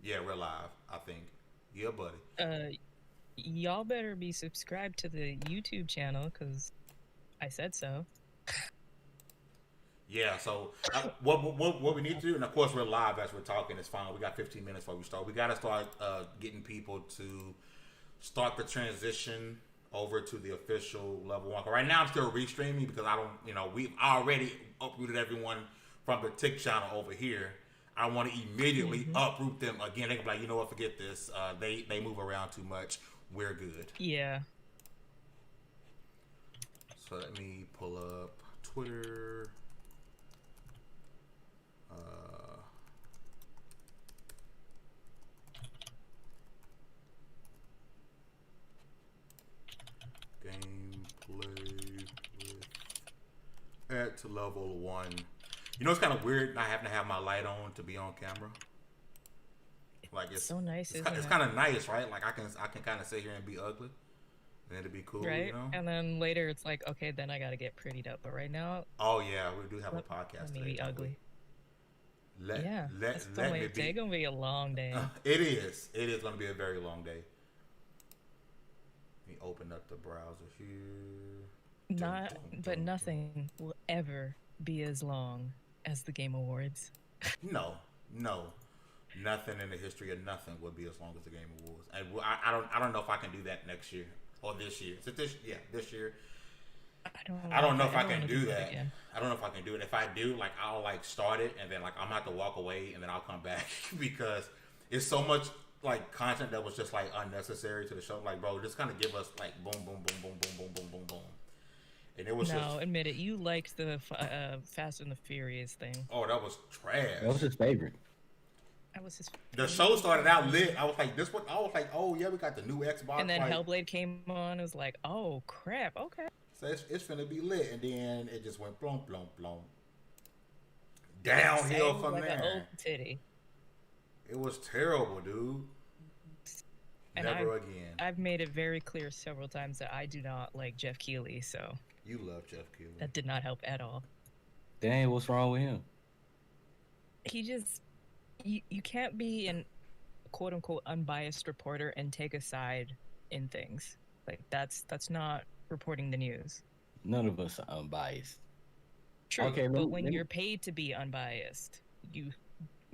Yeah, we're live, I think. Yeah, buddy. Y'all better be subscribed to the YouTube channel because I said so. Yeah, so what we need to do, and of course we're live as we're talking. It's fine. We got 15 minutes before we start. We got to start getting people to start the transition over to the official level one. Right now, I'm still restreaming because I don't, we've already uprooted everyone from the Tick channel over here. I want to immediately uproot them again. They can be like, you know what, forget this. They move around too much. We're good. Yeah. So let me pull up Twitter. Gameplay with at to level 1. You know, it's kind of weird not having to have my light on to be on camera. Like it's so nice. It's kind of nice, right? Like I can kind of sit here and be ugly, and it'd be cool, right? You know. And then later it's like, okay, then I gotta get prettied up. But right now, oh yeah, we do have a podcast. Let me be ugly. Let me be. It's gonna be a long day. It is. It is gonna be a very long day. Let me open up the browser here. But nothing will ever be as long as the Game Awards. No. Nothing in the history of nothing would be as long as the Game Awards. And I don't know if I can do that next year or this year. Is it this? Yeah, this year. I don't know if I can do that. I don't know if I can do it. If I do, like I'll like start it and then like I'm gonna have to walk away and then I'll come back because it's so much like content that was just like unnecessary to the show. Like, bro, just kind of give us like boom, boom, boom, boom, boom, boom, boom, boom, boom. And it was admit it. You liked the Fast and the Furious thing. Oh, that was trash. That was his favorite. That was his. The show started out lit. I was like, this what? I was like, oh yeah, we got the new Xbox. And then Hellblade came on. It was like, oh crap, okay. So it's finna be lit, and then it just went blom, blom, blom. Downhill from like there. An old titty. It was terrible, dude. And Never again. I've made it very clear several times that I do not like Jeff Keighley, so. You love Jeff Keighley. That did not help at all. Dang, what's wrong with him? He just. You can't be an quote unquote unbiased reporter and take a side in things. Like that's not reporting the news. None of us are unbiased. True, okay, but when you're paid to be unbiased,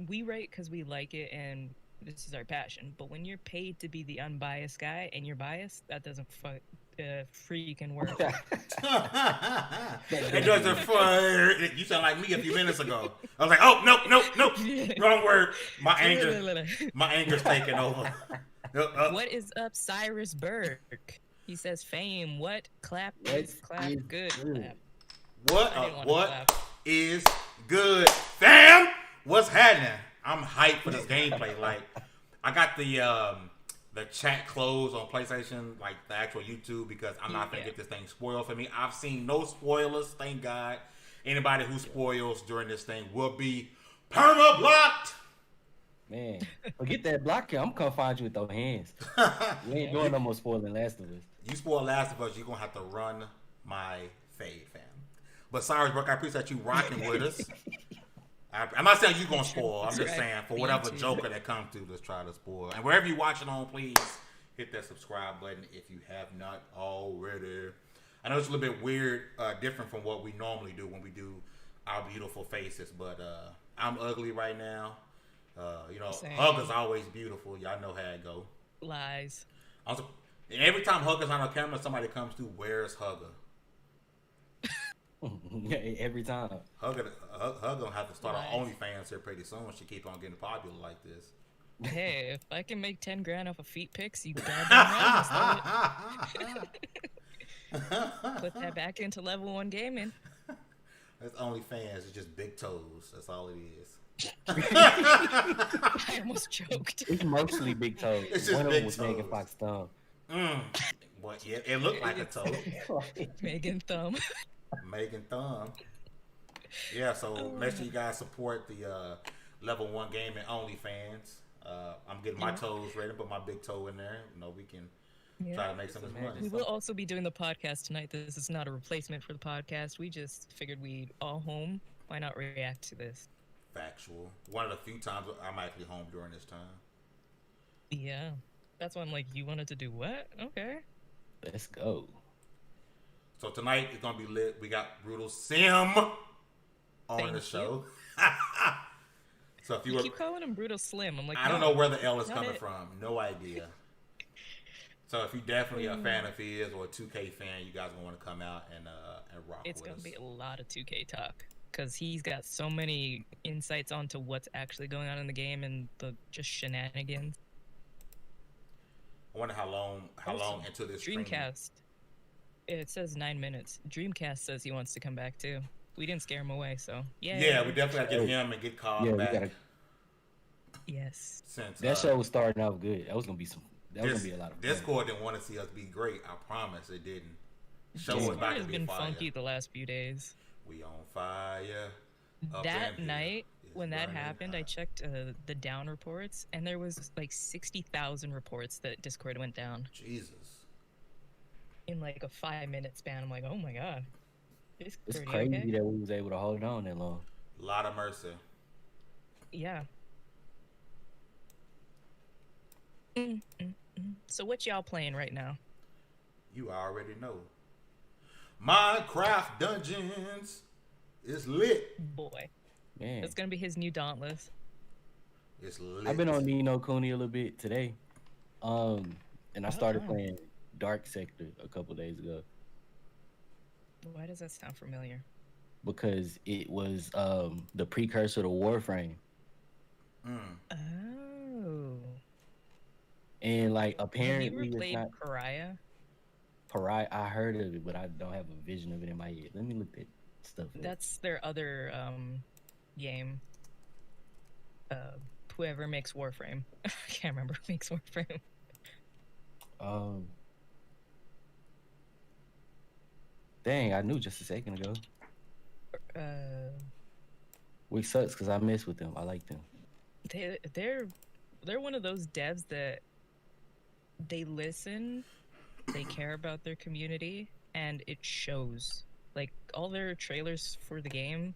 we write because we like it and this is our passion. But when you're paid to be the unbiased guy and you're biased, that doesn't freaking work. It doesn't fun. You sound like me a few minutes ago. I was like, oh nope, wrong word. My anger's taking over. What is up, Cyrus Berg? He says fame. What clap is clap good? Clap. What is good, fam? What's happening? I'm hyped for this gameplay. Like, I got the chat closed on PlayStation, like the actual YouTube, because I'm not gonna get this thing spoiled for me. I've seen no spoilers, thank God. Anybody who spoils during this thing will be perma blocked. Man, forget that block here. I'm gonna find you with those hands. We ain't doing no more spoiling Last of Us. You spoil Last of Us, you're gonna have to run my fade, fam. But Cyrus Brook, I appreciate you rocking with us. I'm not saying you're going to spoil. I'm just saying for whatever joker that comes through, let's try to spoil. And wherever you watch it on, please hit that subscribe button if you have not already. I know it's a little bit weird, different from what we normally do when we do our beautiful faces, but I'm ugly right now. Hugger's always beautiful. Y'all know how it go. Lies. Also, every time Hugger's on camera, somebody comes through, where's Hugger? Every time. Hugger gonna have to start her OnlyFans here pretty soon. She keep on getting popular like this. Hey, if I can make 10 grand off of feet pics, you goddamn right. Put that back into level 1 gaming. That's OnlyFans. It's just big toes. That's all it is. I almost choked. It's mostly big toes. It's just one of big them was toes. Megan Fox thumb. What? Yeah, it looked like a toe. Megan thumb. Megan thumb. Yeah, so make sure you guys support the Level 1 Gaming OnlyFans. I'm getting my toes ready, put my big toe in there. We can try to make some of this money. We will also be doing the podcast tonight. This is not a replacement for the podcast. We just figured we'd all home. Why not react to this? Factual. One of the few times I'm actually home during this time. Yeah. That's when, like, you wanted to do what? Okay. Let's go. So tonight it's gonna be lit. We got Brutal Sim on the show. So if You you were, keep calling him Brutal Slim. I'm like, I don't no, know where the L is not coming it. from. No idea. So if you definitely a fan of his or a 2K fan, you guys gonna want to come out and rock It's with gonna us. be a lot of 2K talk because he's got so many insights onto what's actually going on in the game and the just shenanigans. I wonder how long into this stream. Dreamcast. It says 9 minutes. Dreamcast says he wants to come back too. We didn't scare him away, so yeah. Yeah, we definitely gotta get him and get Cobb Yeah, back. we gotta. Yes. Since That show was starting off good. That was gonna be some. That was gonna be a lot of fun. Discord didn't want to see us be great. I promise it didn't. Show was Discord about has to be been fire. funky the last few days. We on fire. Up That in night here. when It's that burning happened, I hot. checked the down reports, and there was like 60,000 reports that Discord went down Jesus. in like a 5-minute span. I'm like, oh my god, It's pretty crazy okay. that we was able to hold it on that long. A lot of mercy. Yeah. So what y'all playing right now? You already know. Minecraft Dungeons is lit. Boy, Man, it's gonna be his new Dauntless. It's lit. I've been on Ni no Kuni a little bit today, and I started playing Dark Sector a couple days ago Why does that sound familiar? because it was the precursor to Warframe, Oh. and like Have apparently you ever it's played not Pariah? Pariah. I heard of it, but I don't have a vision of it in my head. Let me look at stuff. That's their other game. Whoever makes Warframe. I can't remember who makes Warframe. Dang, I knew just a second ago. Which sucks because I mess with them. I like them. They're one of those devs that they listen, they care about their community, and it shows. Like all their trailers for the game,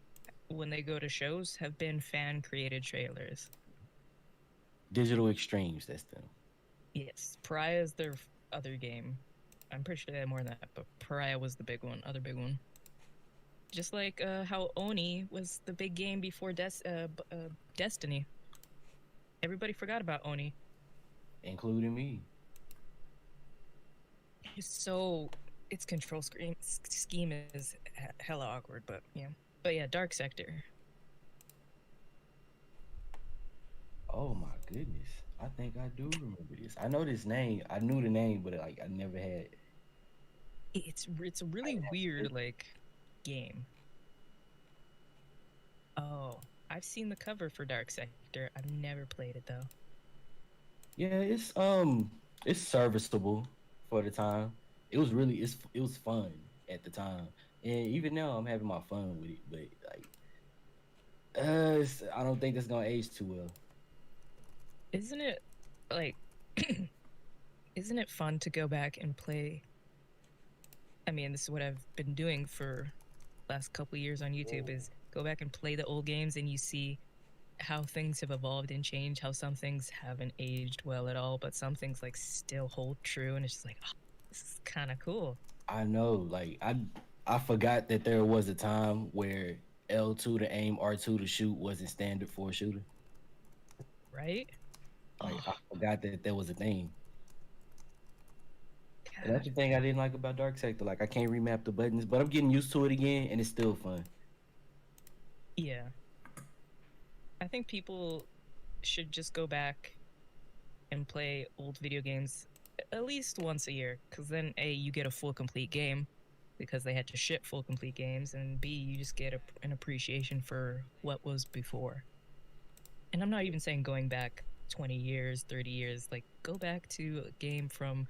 when they go to shows, have been fan created trailers. Digital Extremes, that's them. Yes, Pariah is their other game. I'm pretty sure they had more than that, but Pariah was the big one, other big one. Just like how Oni was the big game before Destiny. Everybody forgot about Oni. Including me. Its control scheme is hella awkward, but yeah. But yeah, Dark Sector. Oh my goodness. I think I do remember this. I know this name. I knew the name, but like I never had. It's a really weird like game. Oh, I've seen the cover for Dark Sector. I've never played it though. Yeah, it's serviceable for the time. It was fun at the time, and even now I'm having my fun with it. But like, I don't think that's gonna age too well. Isn't it like? Isn't it fun to go back and play? I mean, this is what I've been doing for last couple years on YouTube. Is go back and play the old games, and you see how things have evolved and changed. How some things haven't aged well at all, but some things like still hold true, and it's just like, oh, this is kind of cool. I know, like I forgot that there was a time where L2 to aim, R2 to shoot wasn't standard for a shooter. Right? Like I forgot that there was a thing. And that's the thing I didn't like about Dark Sector. Like I can't remap the buttons, but I'm getting used to it again, and it's still fun. Yeah. I think people should just go back and play old video games at least once a year, because then A, you get a full complete game because they had to ship full complete games, and B, you just get an appreciation for what was before. And I'm not even saying going back 20 years, 30 years, like go back to a game from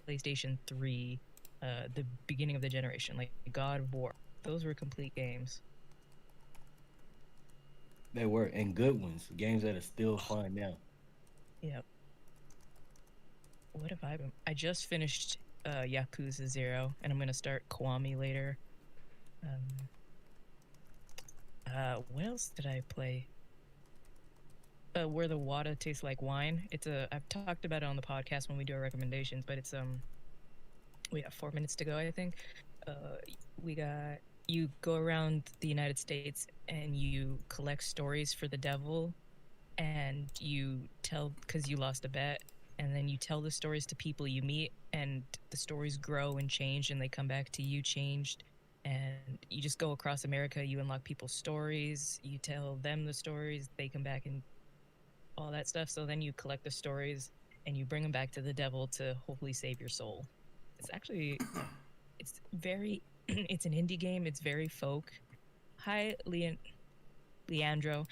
PlayStation 3, the beginning of the generation, like God of War. Those were complete games. They were, and good ones. Games that are still fun now. Yep. What have I been? I just finished Yakuza 0, and I'm gonna start Kiwami later. What else did I play? Where the water tastes like wine. I've talked about it on the podcast when we do our recommendations, but we got 4 minutes to go, I think. You go around the United States and you collect stories for the devil, and you tell, because you lost a bet, and then you tell the stories to people you meet, and the stories grow and change, and they come back to you changed. And you just go across America, you unlock people's stories, you tell them the stories, they come back and all that stuff. So then you collect the stories and you bring them back to the devil to hopefully save your soul. It's actually, it's very, it's an indie game. It's very folk. Hi, Leandro.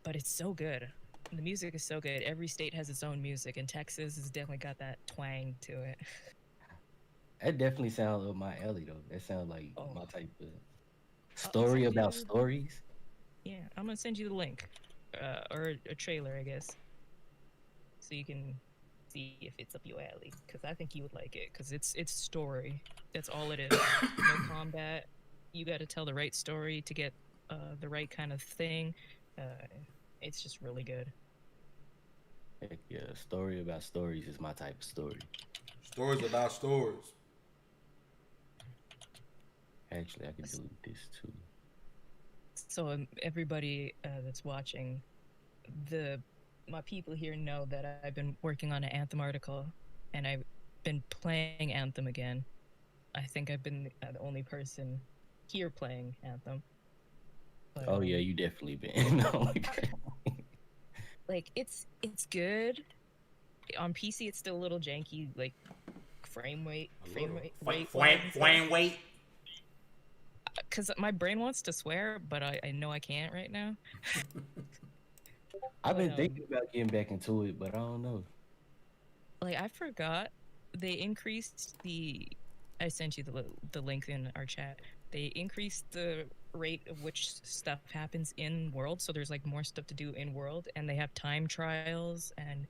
But it's so good. The music is so good. Every state has its own music, and Texas has definitely got that twang to it. That definitely sounds up my alley, though. That sounds like my type of story about stories. Yeah, I'm gonna send you the link, or a trailer, I guess, so you can see if it's up your alley. Because I think you would like it. Because it's story. That's all it is. No combat. You got to tell the right story to get the right kind of thing. It's just really good. Heck yeah, story about stories is my type of story. Stories about stories. Actually, I can delete this too. So everybody that's watching, my people here know that I've been working on an Anthem article, and I've been playing Anthem again. I think I've been the only person here playing Anthem. But, oh yeah, you definitely been. Like it's good. On PC, it's still a little janky, like frame rate. Because my brain wants to swear, but I know I can't right now. I've been thinking about getting back into it, but I don't know. Like, I forgot they increased I sent you the link in our chat. They increased the rate of which stuff happens in world, so there's like more stuff to do in world, and they have time trials, and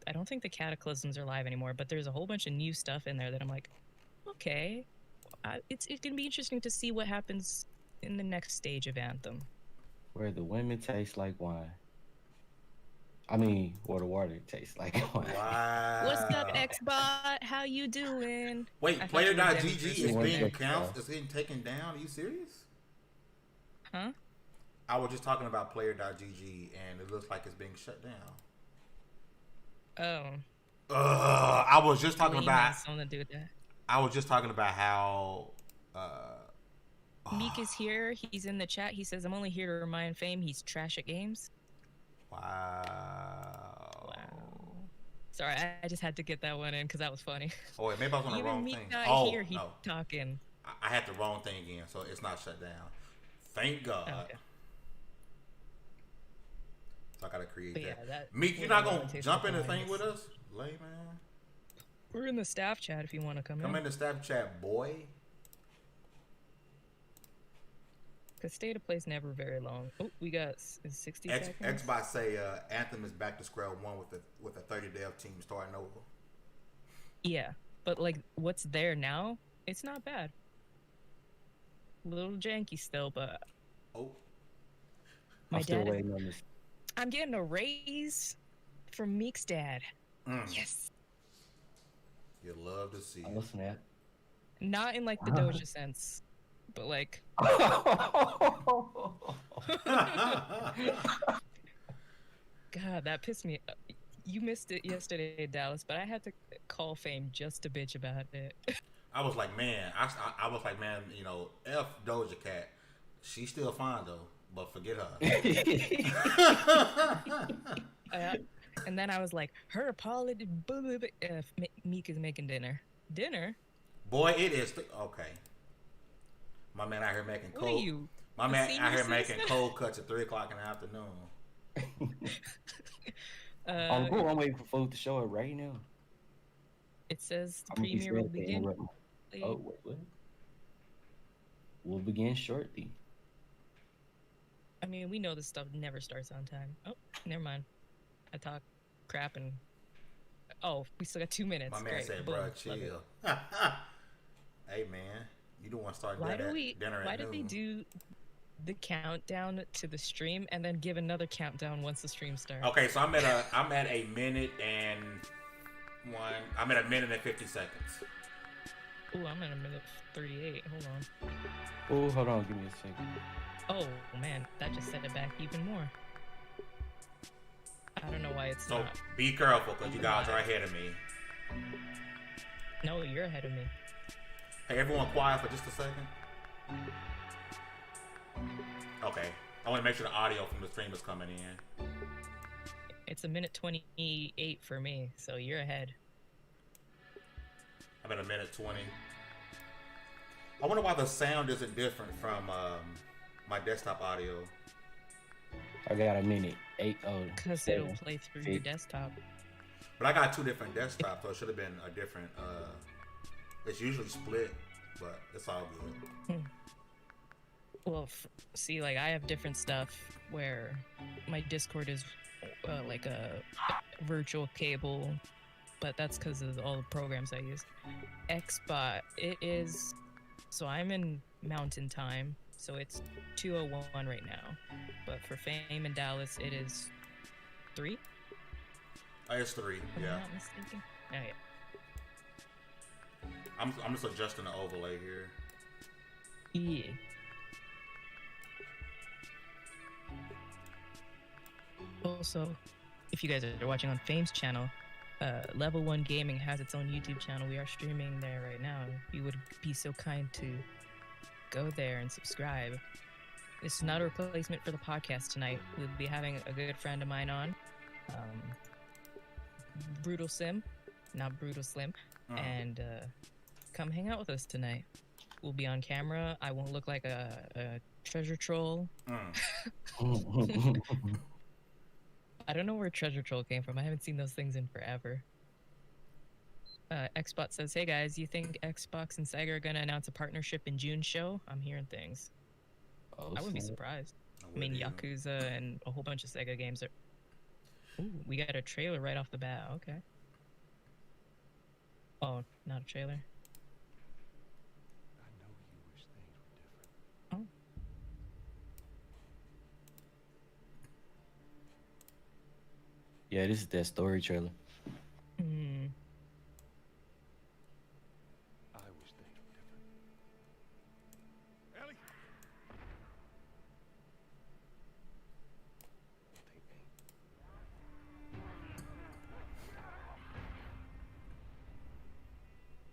I don't think the cataclysms are live anymore, but there's a whole bunch of new stuff in there that I'm like, okay, it's gonna be interesting to see what happens in the next stage of Anthem. Where the women taste like wine. I mean, where the water tastes like wine. Wow. What's up, Xbot? How you doing? Wait, player.gg is being taken down? Are you serious? Huh? I was just talking about player.gg, and it looks like it's being shut down. Oh. I was just talking about something to do with that. I was just talking about how Meek is here. He's in the chat. He says, I'm only here to remind Fame he's trash at games. Wow. Sorry, I just had to get that one in because that was funny. Oh, wait, maybe I was on the wrong thing. Here, he's talking. I had the wrong thing again, so it's not shut down. Thank God. Oh, okay. So I gotta create but that. Yeah, Meek, you're not gonna jump in the thing with us? Lay, man. We're in the staff chat if you want to come in. Come in the staff chat, boy. Because state of play's never very long. Oh, we got 60 seconds. Xbox say Anthem is back to square one with a 30 dev team starting over. Yeah, but like what's there now, it's not bad. A little janky still, but I'm still waiting on this. I'm getting a raise from Meek's dad. Yes. You love to see it. Snap. Not in like the Doja sense, but like. God, that pissed me. You missed it yesterday, Dallas, but I had to call Fame just to bitch about it. I was like, man, I was like, man, you know, F Doja Cat, she's still fine though, but forget her. And then I was like, her apology. Meek is making dinner. Dinner? Boy, it is. Okay. My man out here making cold. What are you? My man out here making cold cuts at 3 o'clock in the afternoon. I'm cool. I'm waiting for folks to show it right now. It says the premiere will begin. Oh, wait, what? We'll begin shortly. I mean, we know this stuff never starts on time. Oh, never mind. I talk crap and... Oh, we still got 2 minutes. My man Great. said, bro, chill. Hey, man. You don't want to start dinner at noon. Why did they do the countdown to the stream and then give another countdown once the stream starts. Okay, so I'm at a minute and I'm at a minute and 50 seconds. Ooh, I'm at a minute 38. Hold on. Oh, hold on. Give me a second. Oh, man. That just set it back even more. I don't know why it's not. So be careful, because you guys are ahead of me. No, you're ahead of me. Hey, everyone quiet for just a second. Okay. I want to make sure the audio from the stream is coming in. It's a minute 28 for me, so you're ahead. I'm at a minute 20. I wonder why the sound isn't different from my desktop audio. I got a minute. 8. Because it'll play through your desktop. But I got 2 different desktops, so it should have been a different. It's usually split, but it's all good. Well, see, like, I have different stuff where my Discord is like a virtual cable, but that's because of all the programs I use. Xbot, it is. So I'm in Mountain Time, so it's 2:01 right now. But for Fame in Dallas, it is 3. It's 3, yeah. I'm not mistaken. Oh, yeah. I'm just adjusting the overlay here. Yeah. Also, if you guys are watching on Fame's channel, Lv1 Gaming has its own YouTube channel. We are streaming there right now. If you would be so kind to go there and subscribe. This is not a replacement for the podcast tonight. We'll be having a good friend of mine on. Brutal Sim, not Brutal Slim, and come hang out with us tonight. We'll be on camera. I won't look like a treasure troll. I don't know where treasure troll came from. I haven't seen those things in forever. Xbot says, "Hey guys, you think Xbox and Sega are gonna announce a partnership in June show?" I'm hearing things. I wouldn't be surprised. I mean, Yakuza and a whole bunch of Sega games are. Ooh, we got a trailer right off the bat. Okay. Oh, not a trailer. I know you wish things were different. Oh. Yeah, this is that story trailer. I wish things were different. Ellie! Take me.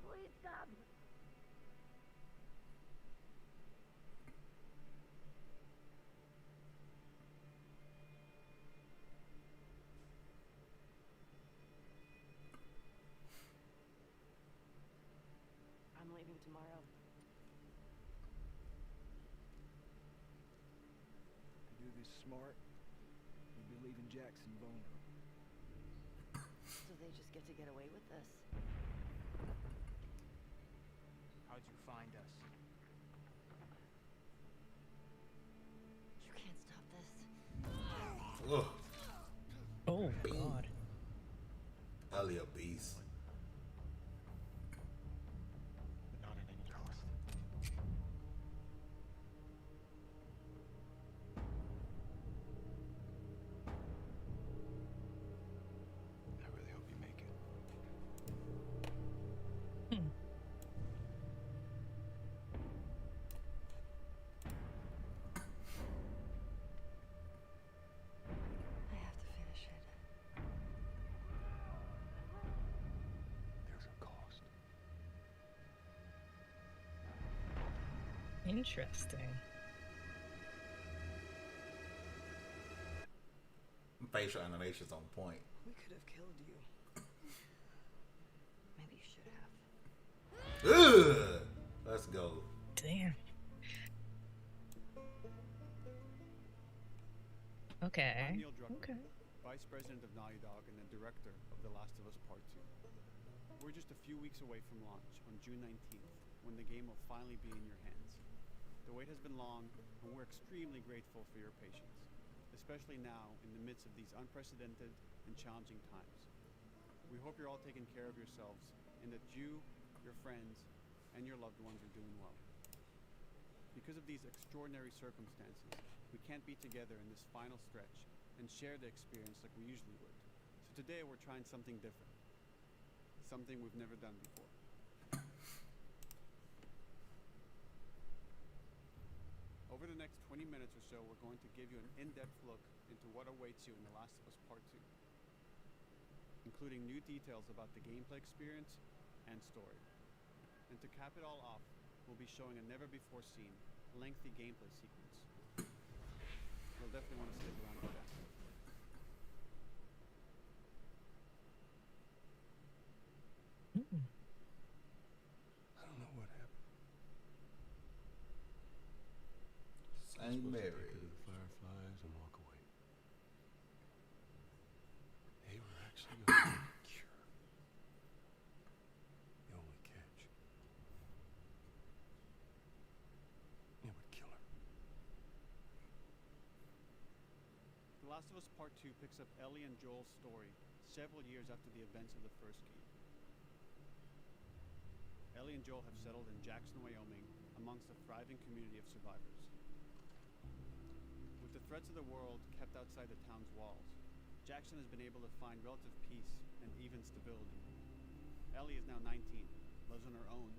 Please stop. I'm leaving tomorrow. To do this smart, you'd be leaving Jackson vulnerable. So they just get to get away with this. How'd you find us? You can't stop this. Ugh. Oh God. Ellie a beast. Not at any cost. I really hope you make it. I have to finish it. There's a cost. Interesting. Facial animations on point. We could have killed you. Maybe you should have. Ugh. Let's go. Damn. Okay. I'm Neil Druckmann, Okay. Vice President of Naughty Dog and the Director of The Last of Us Part 2. We're just a few weeks away from launch on June 19th, when the game will finally be in your hands. The wait has been long, and we're extremely grateful for your patience, especially now in the midst of these unprecedented and challenging times. We hope you're all taking care of yourselves, and that you, your friends, and your loved ones are doing well. Because of these extraordinary circumstances, we can't be together in this final stretch and share the experience like we usually would. So today we're trying something different. Something we've never done before. Over the next 20 minutes or so, we're going to give you an in-depth look into what awaits you in The Last of Us Part 2, including new details about the gameplay experience and story. And to cap it all off, we'll be showing a never-before-seen, lengthy gameplay sequence. You'll definitely want to stick around for that. I don't know what happened. Saint Mary. Take her to the Fireflies and walk away. They were actually going to cure. The only catch. It would kill her. The Last of Us Part 2 picks up Ellie and Joel's story several years after the events of the first game. Ellie and Joel have settled in Jackson, Wyoming, amongst a thriving community of survivors. With the threats of the world kept outside the town's walls, Jackson has been able to find relative peace and even stability. Ellie is now 19, lives on her own,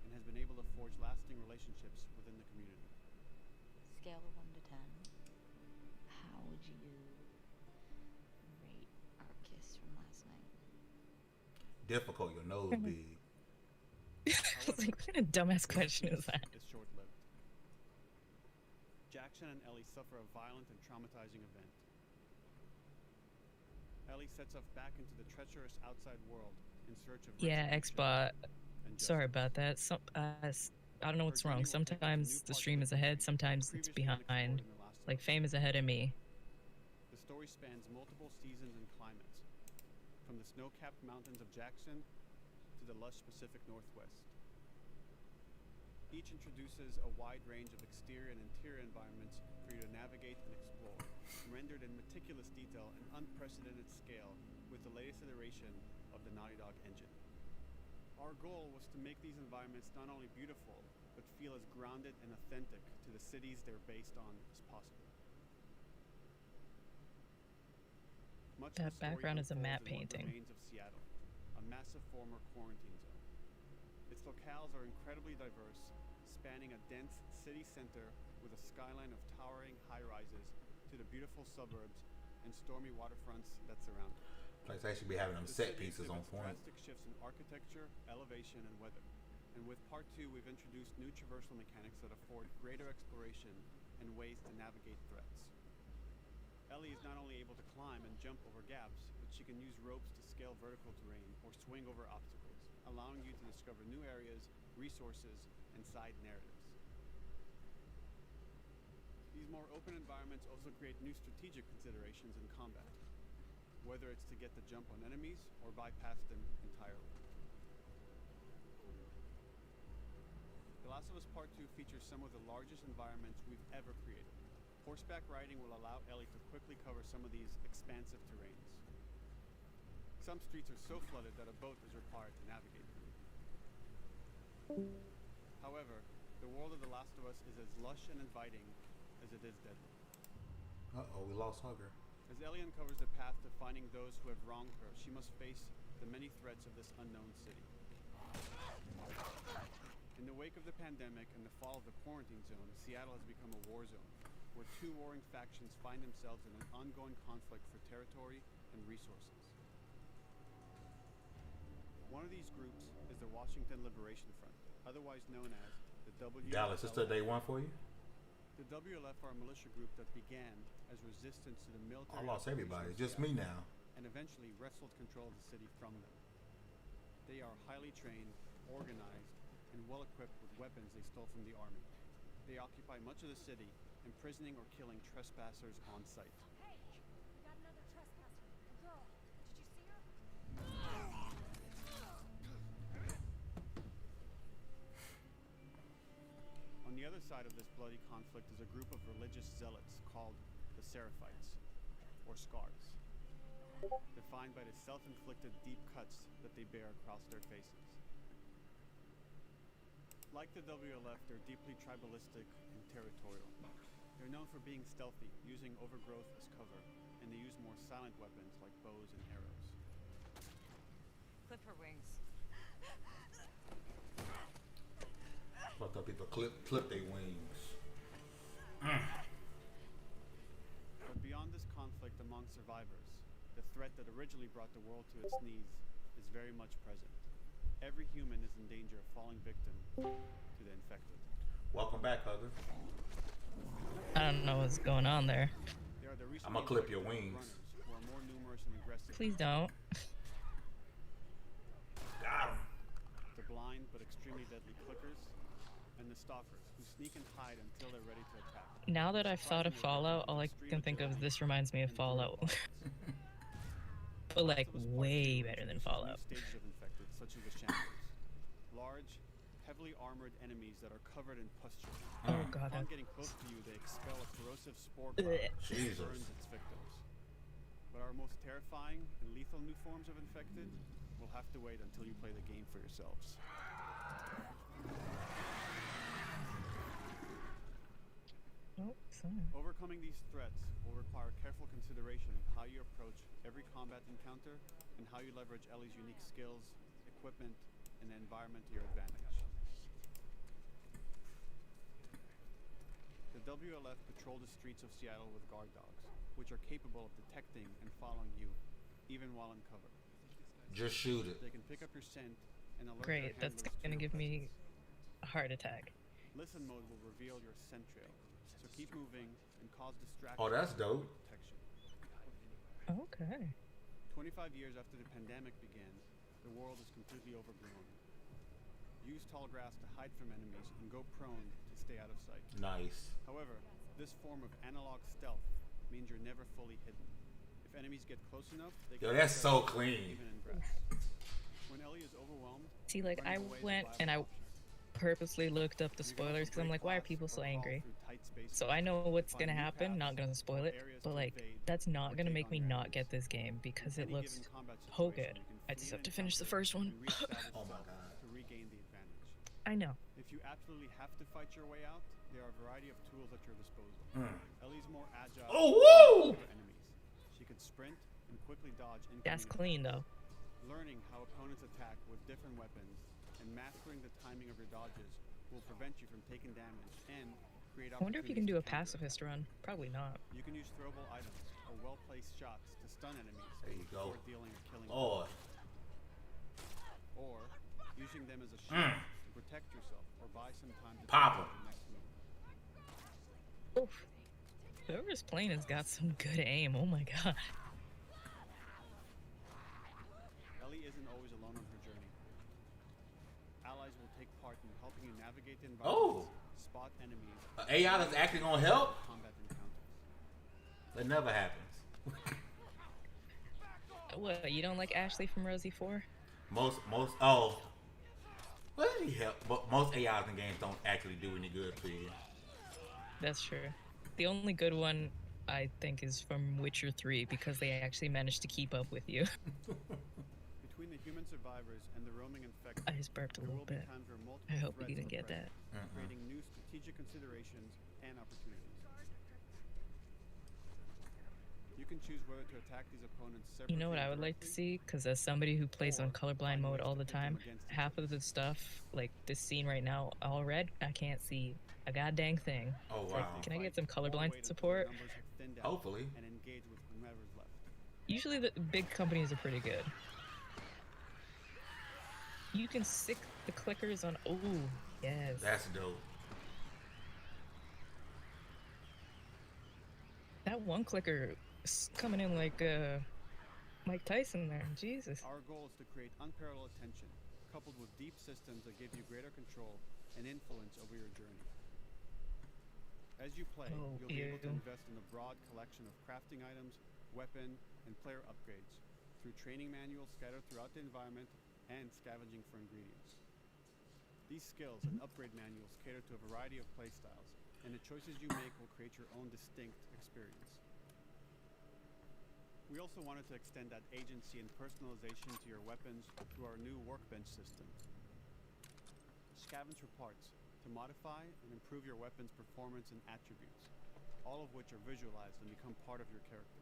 and has been able to forge lasting relationships within the community. Scale of 1 to 10. How would you rate our kiss from last night? Difficult, your nose big. I was like, what kind of dumbass question is that? Is short-lived. Jackson and Ellie suffer a violent and traumatizing event. Ellie sets off back into the treacherous outside world in search of Yeah, retribution Xbot. and Sorry justice. about that. I don't know what's wrong. Sometimes the stream is ahead, sometimes it's behind. Like fame is ahead of me. The story spans multiple seasons and climates, from the snow-capped mountains of Jackson to the lush Pacific Northwest. Each introduces a wide range of exterior and interior environments for you to navigate and explore, rendered in meticulous detail and unprecedented scale with the latest iteration of the Naughty Dog engine. Our goal was to make these environments not only beautiful, but feel as grounded and authentic to the cities they're based on as possible. Much of That the story background is a unfolds matte in what painting. remains of Seattle, a massive former quarantine zone. Its locales are incredibly diverse, spanning a dense city center with a skyline of towering high-rises to the beautiful suburbs and stormy waterfronts that surround it. Place actually be having them The set city pieces on exhibits point. drastic shifts in architecture, elevation, and weather. And with Part 2, we've introduced new traversal mechanics that afford greater exploration and ways to navigate threats. Ellie is not only able to climb and jump over gaps, but she can use ropes to scale vertical terrain or swing over obstacles, allowing you to discover new areas, resources, and side narratives. These more open environments also create new strategic considerations in combat, whether it's to get the jump on enemies or bypass them entirely. The Last of Us Part 2 features some of the largest environments we've ever created. Horseback riding will allow Ellie to quickly cover some of these expansive terrains. Some streets are so flooded that a boat is required to navigate them. However, the world of The Last of Us is as lush and inviting as it is deadly. Uh-oh, we lost Hugger. As Ellie uncovers the path to finding those who have wronged her, she must face the many threats of this unknown city. In the wake of the pandemic and the fall of the quarantine zone, Seattle has become a war zone, where two warring factions find themselves in an ongoing conflict for territory and resources. One of these groups is the Washington Liberation Front, otherwise known as the WLF. Dallas, is this day one for you? The WLF are a militia group that began as resistance to the military. I lost everybody. occupation of It's just me Seattle, now. and eventually wrestled control of the city from them. They are highly trained, organized, and well-equipped with weapons they stole from the army. They occupy much of the city, imprisoning or killing trespassers on sight. Hey, we got another trespasser. A girl. Did you see her? On the other side of this bloody conflict is a group of religious zealots called the Seraphites, or Scars, defined by the self-inflicted deep cuts that they bear across their faces. Like the WLF, they're deeply tribalistic and territorial. They're known for being stealthy, using overgrowth as cover, and they use more silent weapons like bows and arrows. Clip her wings. Fucked up people clip their wings. But beyond this conflict among survivors, the threat that originally brought the world to its knees is very much present. Every human is in danger of falling victim to the infected. Welcome back, Hugger. I don't know what's going on there. They are the I'm gonna clip your recently wings. runners who are more numerous and aggressive. Please don't. Got him. The blind but extremely deadly clickers, and the stalkers who sneak and hide until they're ready to attack. Now that I've thought of Fallout, all I can think of is this reminds me of Fallout. But like way better than Fallout. Stages of infected, such as the shamblers. Large, heavily armored enemies that are covered in pustules. Oh god. Upon getting close to you, they expel a corrosive spore cloud that Jesus. burns its victims. But our most terrifying and lethal new forms of infected will have to wait until you play the game for yourselves. Oh, sorry. Overcoming these threats will require careful consideration of how you approach every combat encounter and how you leverage Ellie's unique skills, equipment, and the environment to your advantage. The WLF patrol the streets of Seattle with guard dogs, which are capable of detecting and following you, even while in cover. Just shoot it. They can pick up your scent and alert Great, their that's handlers to gonna your give me presence. a heart attack. Listen mode will reveal your scent trail, so keep moving and cause distraction. Oh, that's dope. for protection. Okay. 25 years after the pandemic began, the world is completely overgrown. Use tall grass to hide from enemies and go prone to stay out of sight. Nice. However, this form of analog stealth means you're never fully hidden. If enemies get close enough, they Yo, can that's so detect you clean. even in grass. When Ellie is overwhelmed, See, like I running away is a went viable and I option. purposely looked up the You can spoilers also because I'm break like, why are glass people or so crawl angry? through tight spaces, So I know what's find gonna new happen. Not paths, gonna spoil or it, areas but to like invade, that's or not gonna take make on me your not enemies. get this game because In it any looks given combat so situation, good. you can I flee just an have to finish the encounter first one. and reestablish Oh my yourself God. to regain the advantage. I know. If you absolutely have to fight your way out, there are a variety of tools at your disposal. Ellie's more agile Oh, woo! than enemies. She can sprint and quickly dodge incoming That's clean though. Learning how opponents attack with different weapons and mastering the timing of your dodges will prevent you from taking damage and create I wonder if you can opportunities do a to counter. pacifist run. Probably not. You can use throwable items or well-placed shots to stun enemies There you go. before dealing a killing Lord. blow. Or using them as a shield to protect yourself or buy some time to Pop 'em. take the next move. Oof. Whoever's playing has got some good aim. Oh my god. Ellie isn't always alone on her journey. Allies will take part in helping you navigate the environment, spot enemies, AI that's actually gonna help? combat encounters. That never happens. What? You don't like Ashley from Rosie 4? Most, oh. Well, he help, but most AIs in games don't actually do any good for you. That's true. The only good one I think is from Witcher 3 because they actually managed to keep up with you. Between the human survivors and the roaming infected, I just burped a there little will be bit. times where multiple I hope threats you didn't are get present, that. creating new strategic considerations and opportunities. You can choose whether to attack these opponents separately. You know what I would like to see? Because as somebody who plays on colorblind mode all the time, half of the stuff, like this scene right now, all red, I can't see a goddamn thing. Oh, It's wow. like, can I get some Or wait colorblind until support? the numbers have thinned out Hopefully. and engage with whomever's left. Usually the big companies are pretty good. You can stick the clickers on. Oh, yes. That's dope. That one clicker is coming in like Mike Tyson there. Jesus. Our goal is to create unparalleled attention, coupled with deep systems that give you greater control and influence over your journey. As you play, Oh, you'll be able to ew. invest in a broad collection of crafting items, weapon, and player upgrades through training manuals scattered throughout the environment and scavenging for ingredients. These skills and upgrade manuals cater to a variety of playstyles, and the choices you make will create your own distinct experience. We also wanted to extend that agency and personalization to your weapons through our new workbench system. scavenge for parts to modify and improve your weapon's performance and attributes, all of which are visualized and become part of your character.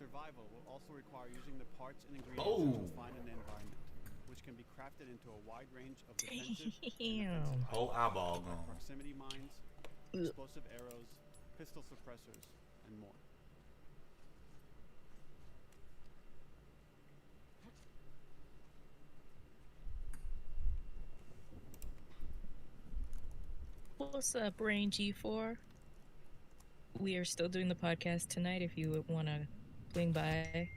Survival will also require using the parts and ingredients that you'll find in the environment, which can be crafted into a wide range of defensive and offensive Whole eyeball like gone. proximity mines, explosive arrows, pistol suppressors, and more. What's up, Rain G4? We are still doing the podcast tonight if you want to swing by.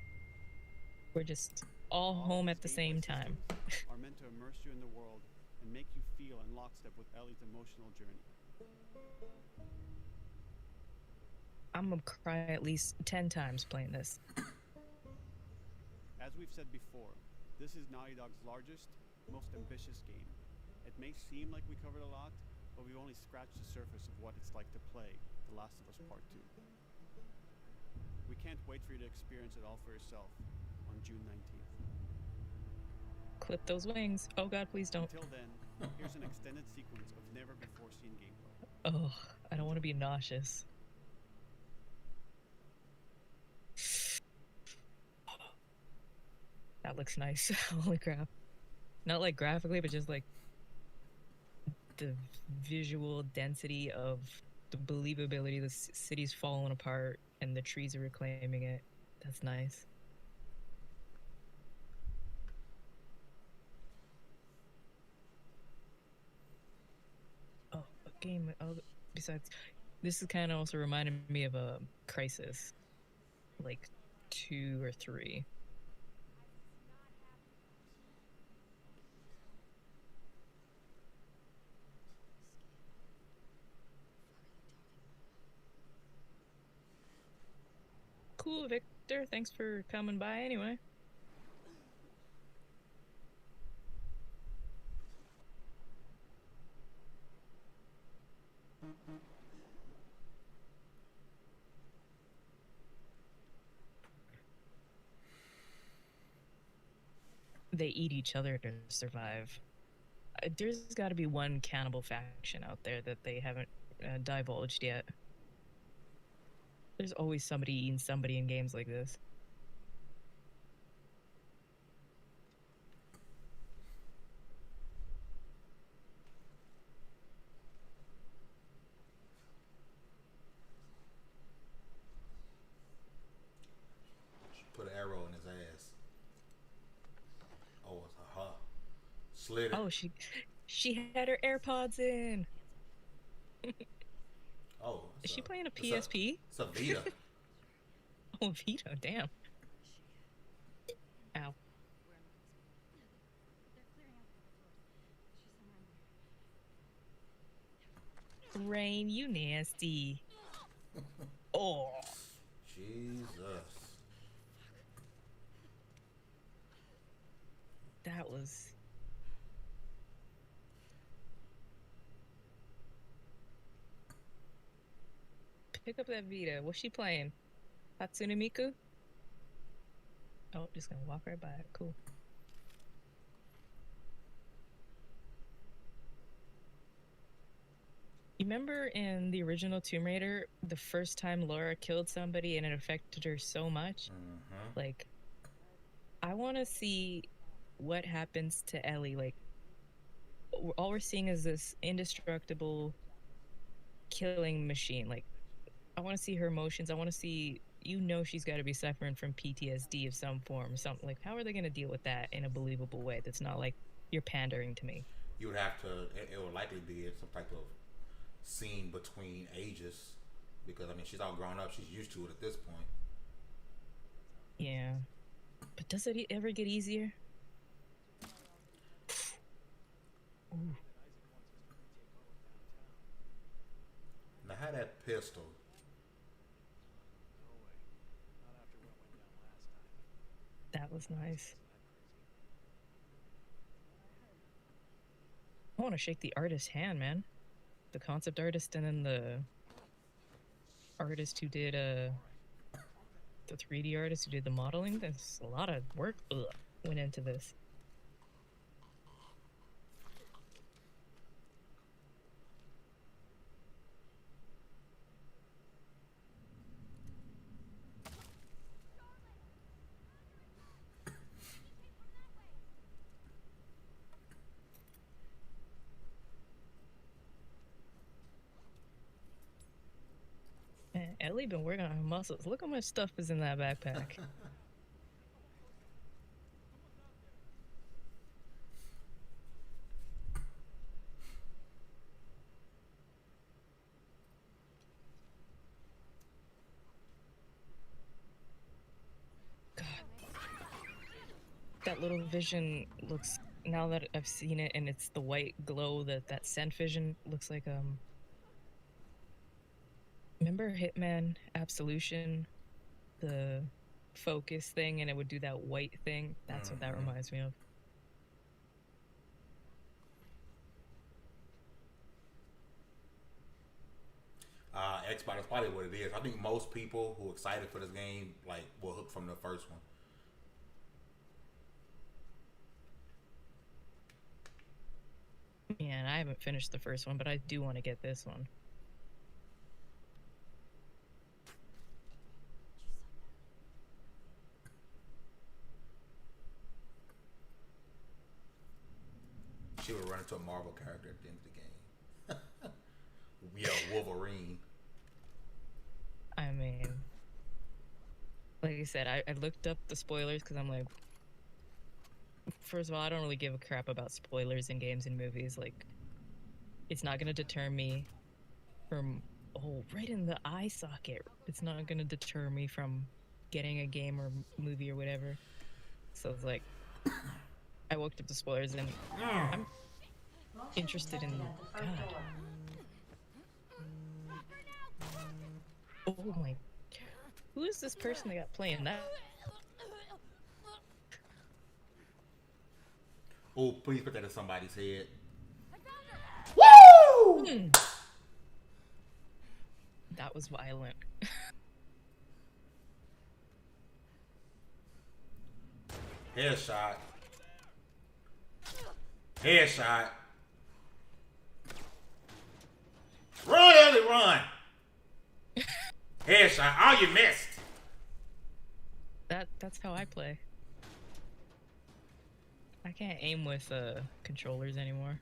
We're just all home at the same time. Are meant to immerse you in the world and make you feel in lockstep with Ellie's emotional journey. I'm gonna cry at least 10 times playing this. As we've said before, this is Naughty Dog's largest, most ambitious game. It may seem like we covered a lot, but we've only scratched the surface of what it's like to play The Last of Us Part 2. We can't wait for you to experience it all for yourself on June 19th. Clip those wings. Oh god, please don't. Until then, here's an extended sequence of never-before-seen gameplay. Oh, I don't want to be nauseous. That looks nice. Holy crap. Not like graphically, but just like the visual density of the believability. The city's falling apart and the trees are reclaiming it. That's nice. Oh, a game. Oh, besides, this is kind of also reminding me of a Crisis, like 2 or 3. Cool, Victor. Thanks for coming by anyway. They eat each other to survive. There's got to be one cannibal faction out there that they haven't divulged yet. There's always somebody eating somebody in games like this. Put an arrow in his ass. Oh, it's a huh. Slid it. Oh, she had her AirPods in. Oh, is she playing a PSP? It's a Vita. Oh, Vita, damn. Ow. Rain, you nasty. Oh. Jesus. That was... Pick up that Vita. What's she playing? Hatsune Miku? Oh, just gonna walk right by it. Cool. You remember in the original Tomb Raider, the first time Laura killed somebody and it affected her so much? Mm-hmm. Like, I want to see what happens to Ellie. Like, all we're seeing is this indestructible killing machine. Like, I want to see her emotions. I want to see, she's got to be suffering from PTSD of some form or something. Like, how are they going to deal with that in a believable way that's not like you're pandering to me? You would have to, it would likely be some type of scene between ages because, I mean, she's all grown up. She's used to it at this point. Yeah. But does it ever get easier? Ooh. Now, how that pistol... That was nice. I want to shake the artist's hand, man. The concept artist and then the artist who did the 3D artist who did the modeling. There's a lot of work went into this. Man, Ellie been working on her muscles. Look how much stuff is in that backpack. God. That little vision looks, now that I've seen it and it's the white glow, that scent vision looks like remember Hitman Absolution, the focus thing, and it would do that white thing? That's what that reminds me of. Xbox is probably what it is. I think most people who are excited for this game like were hooked from the first one. Yeah, and I haven't finished the first one, but I do want to get this one. She would run into a Marvel character at the end of the game. Yeah, Wolverine. I mean, like I said, I looked up the spoilers because I'm like, first of all, I don't really give a crap about spoilers in games and movies. Like, it's not going to deter me from, right in the eye socket. It's not going to deter me from getting a game or movie or whatever. So it's like, I looked up the spoilers and I'm interested in, God. Oh my, who is this person that got playing that? Oh, please put that in somebody's head. Woo! That was violent. Headshot. Headshot. Run, Ellie, run! Headshot. Oh, you missed. That's how I play. I can't aim with controllers anymore.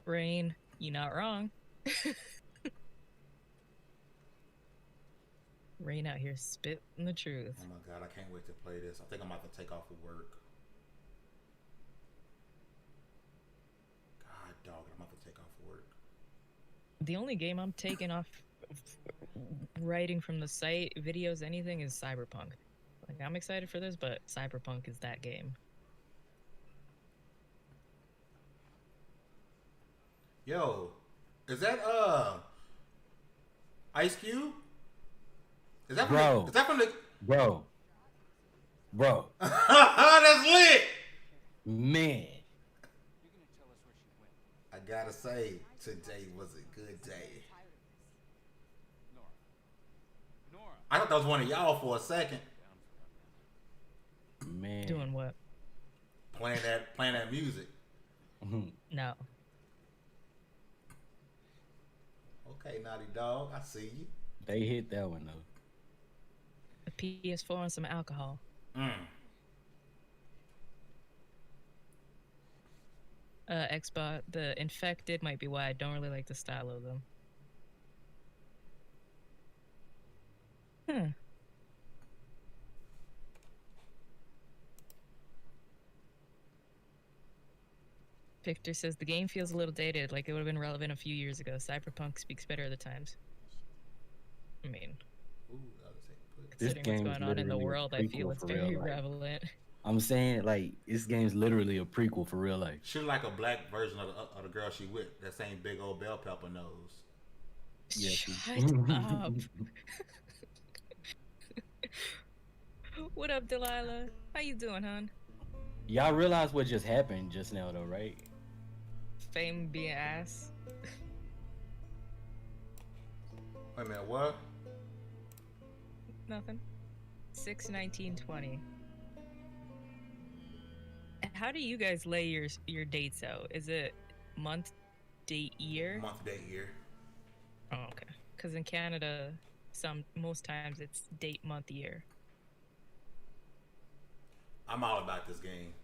Rain, you're not wrong. Rain out here spitting the truth. Oh my God, I can't wait to play this. I think I'm about to take off of work. God, dog, I'm about to take off of work. The only game I'm taking off writing from the site, videos, anything is Cyberpunk. Like, I'm excited for this, but Cyberpunk is that game. Yo, is that Ice Cube? Is that from Bro. is that from the Bro. That's lit. Man. I gotta say, today was a good day. I thought that was one of y'all for a second. Man. Doing what? Playing that music. No. Okay, Naughty Dog, I see you. They hit that one though. A PS4 and some alcohol. Xbox, the Infected might be why I don't really like the style of them. Victor says the game feels a little dated, like it would have been relevant a few years ago. Cyberpunk speaks better of the times. I mean, Ooh, considering what's going on in the world, I feel it's very relevant. I'm saying like this game's literally a prequel for real life. She like a black version of the girl she with. That same big old bell pepper nose. Yeah, Shut up. What up, Delilah? How you doing, hon? Y'all realize what just happened just now, though, right? Fame be ass. Wait a minute, what? Nothing. 6/19/20. How do you guys lay your dates out? Is it month, date, year? Month, date, year. Oh, okay. Because in Canada, most times it's date, month, year. I'm all about this game.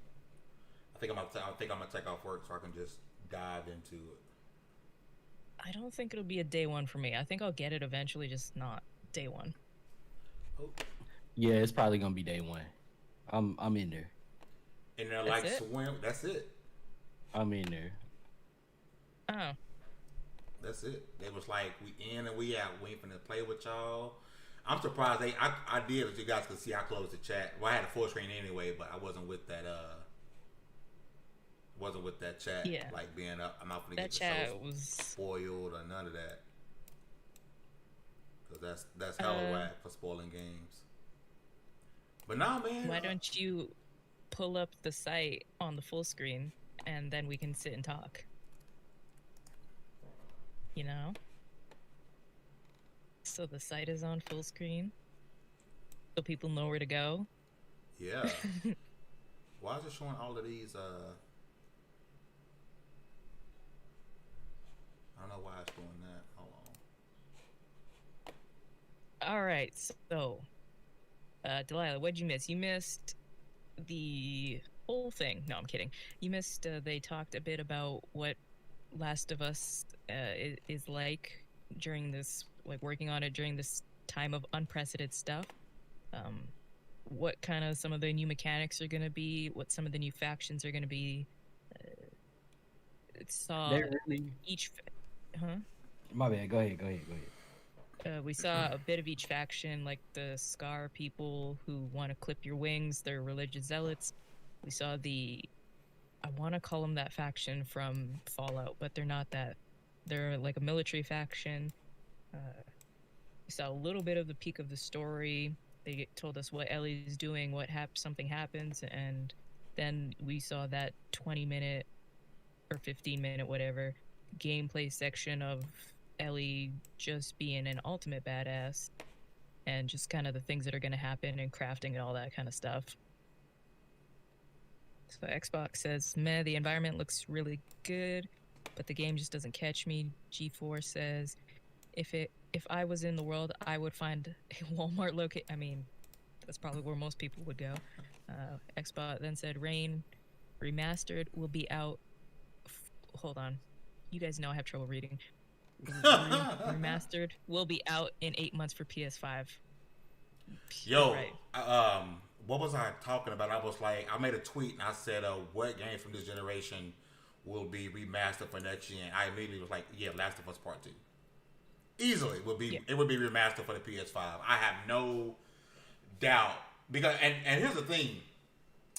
I think I'm gonna take off work so I can just dive into it. I don't think it'll be a day one for me. I think I'll get it eventually, just not day one. Oh. Yeah, it's probably gonna be day one. I'm in there. And they're like swim. That's it. I'm in there. Oh. That's it. They was like, we in and we out. We ain't finna play with y'all. I'm surprised I did, as you guys could see, I closed the chat. Well, I had a full screen anyway, but I wasn't with that chat. Yeah. Like being up. I'm not gonna that get chat the show was spoiled or none of that. Cause that's hella whack for spoiling games. But nah, man. Why don't you pull up the site on the full screen and then we can sit and talk? You know? So the site is on full screen, so people know where to go. Yeah. Why is it showing all of these? I don't know why it's doing that. Hold on. All right, so Delilah, what'd you miss? You missed the whole thing. No, I'm kidding. You missed. They talked a bit about what Last of Us is like during this, like working on it during this time of unprecedented stuff. What kind of some of the new mechanics are going to be, what some of the new factions are going to be. My bad. Go ahead. We saw a bit of each faction, like the Scar people who want to clip your wings. They're religious zealots. We saw I want to call them that faction from Fallout, but they're not that. They're like a military faction. We saw a little bit of the peak of the story. They told us what Ellie's doing, something happens, and then we saw that 20-minute or 15-minute, whatever, gameplay section of Ellie just being an ultimate badass, and just kind of the things that are going to happen and crafting and all that kind of stuff. So Xbox says, meh, the environment looks really good, but the game just doesn't catch me. G4 says, if I was in the world, I would find a Walmart location. I mean, that's probably where most people would go. Xbox then said, Rain Remastered will be out. Hold on. You guys know I have trouble reading. Remastered will be out in 8 months for PS5. Yo, right. What was I talking about? I was like, I made a tweet and I said, what games from this generation will be remastered for next year? And I immediately was like, yeah, Last of Us Part 2. Easily it would be remastered for the PS5. I have no doubt. Because and here's the thing.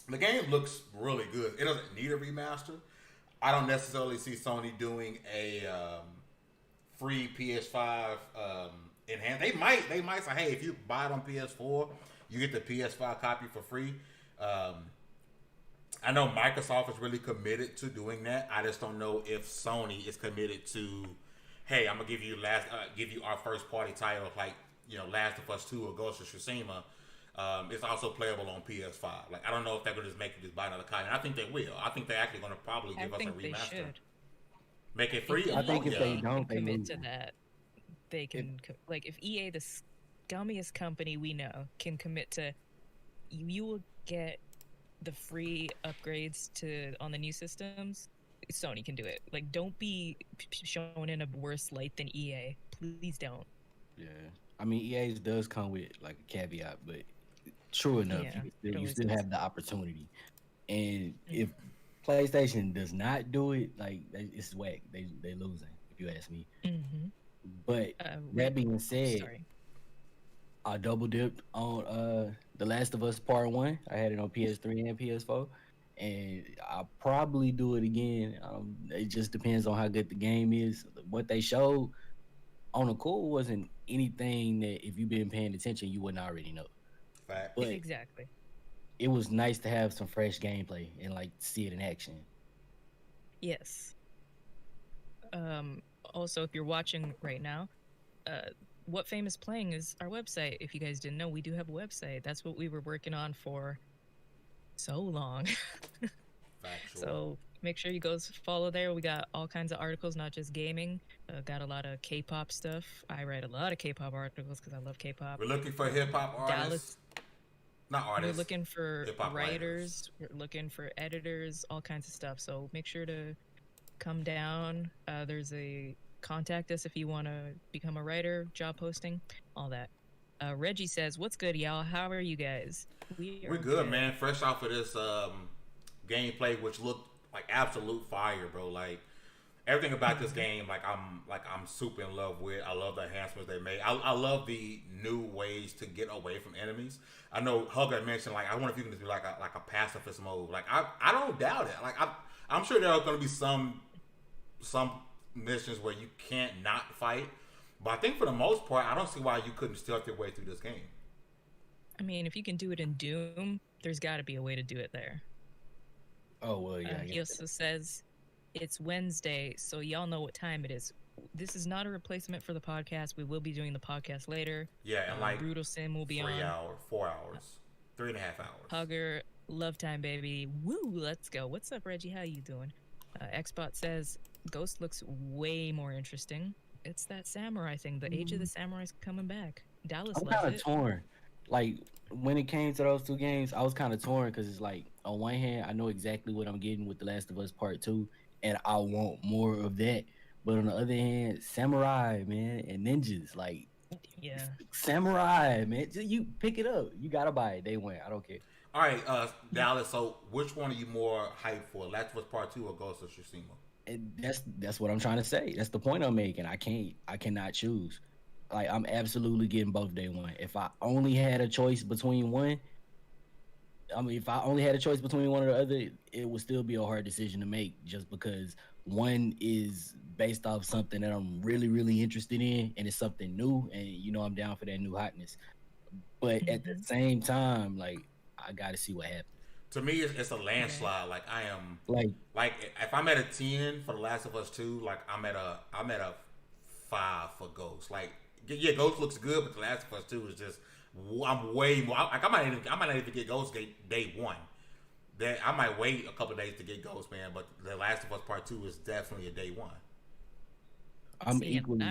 The game looks really good. It doesn't need a remaster. I don't necessarily see Sony doing a free PS5 enhanced. They might say, hey, if you buy it on PS4, you get the PS5 copy for free. I know Microsoft is really committed to doing that. I just don't know if Sony is committed to, hey, I'm gonna give you our first party title like Last of Us 2 or Ghost of Tsushima. It's also playable on PS5. Like I don't know if they're gonna just make you just buy another copy. And I think they will. I think they're actually gonna probably give us a remaster. They should. Make it free. I think if they don't, they commit lose. to that. They can like if EA, the scummiest company we know, can commit to you will get the free upgrades on the new systems. Sony can do it. Like, don't be shown in a worse light than EA. Please don't. Yeah, I mean EA does come with like a caveat, but true enough, you still have the opportunity. And if PlayStation does not do it, like it's whack. They losing, if you ask me. Mm-hmm. But that being said, I double dipped on The Last of Us Part One. I had it on PS3 and PS4, and I'll probably do it again. It just depends on how good the game is. What they showed on the cool wasn't anything that if you've been paying attention you wouldn't already know. Fact. But Exactly. it was nice to have some fresh gameplay and like see it in action. Yes. Also, if you're watching right now, What Fame is Playing is our website. If you guys didn't know, we do have a website. That's what we were working on for so long. Factual. So make sure you go follow there. We got all kinds of articles, not just gaming. Got a lot of K-pop stuff. I write a lot of K-pop articles because I love K-pop. We're looking for hip hop artists. Not artists. We're looking for hip-hop writers. We're looking for editors, all kinds of stuff. So make sure to come down. There's a contact us if you want to become a writer, job posting, all that. Reggie says, "What's good, y'all? How are you guys?" We're good, man. Fresh off of this gameplay, which looked like absolute fire, bro. Like everything about this game, I'm super in love with. I love the enhancements they made. I love the new ways to get away from enemies. I know Hugger mentioned I wonder if you can just do like a pacifist mode. Like I don't doubt it. Like I'm sure there are going to be some missions where you can't not fight, but I think for the most part, I don't see why you couldn't stealth your way through this game. I mean, if you can do it in Doom, there's got to be a way to do it there. Oh well, yeah. He also says it's Wednesday, so y'all know what time it is. This is not a replacement for the podcast. We will be doing the podcast later. Yeah, and Brutal Sim will be 4 on. hours, 3.5 hours. Hugger, love time, baby. Woo, let's go. What's up, Reggie? How you doing? Xbot says Ghost looks way more interesting. It's that samurai thing. The Age of the Samurai's coming back. Dallas I'm loves kind it. of torn. Like when it came to those two games, I was kind of torn because it's like on one hand, I know exactly what I'm getting with The Last of Us Part 2, and I want more of that. But on the other hand, samurai, man, and ninjas, like, yeah, samurai, man, just you pick it up. You gotta buy it. They win. I don't care. All right, Dallas. So, which one are you more hyped for, Last of Us Part 2 or Ghost of Tsushima? And that's what I'm trying to say. That's the point I'm making. I cannot choose. Like, I'm absolutely getting both day one. If I only had a choice between one, if I only had a choice between one or the other, it would still be a hard decision to make just because one is based off something that I'm really, really interested in and it's something new and I'm down for that new hotness. But at the same time, like, I got to see what happens. To me, it's a landslide. Like I am, like if I'm at a 10 for The Last of Us 2, like I'm at a 5 for Ghost. Like yeah, Ghost looks good, but The Last of Us 2 is just I'm way more. Like I might not even get Ghost day one. That I might wait a couple of days to get Ghost, man. But The Last of Us Part 2 is definitely a day one. I'm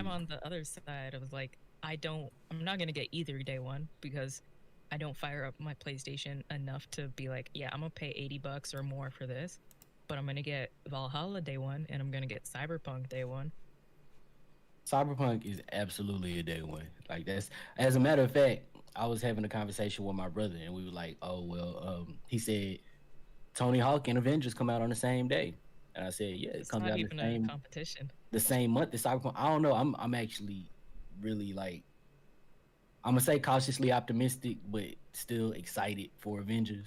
on the other side. I was like, I'm not gonna get either day one because I don't fire up my PlayStation enough to be like, yeah, I'm gonna pay $80 or more for this, but I'm gonna get Valhalla day one and I'm gonna get Cyberpunk day one. Cyberpunk is absolutely a day one. Like that's, as a matter of fact, I was having a conversation with my brother and we were like, oh well, he said Tony Hawk and Avengers come out on the same day, and I said, yeah, it comes out in the same competition, the same month as Cyberpunk. I don't know. I'm actually really like. I'm gonna say cautiously optimistic, but still excited for Avengers.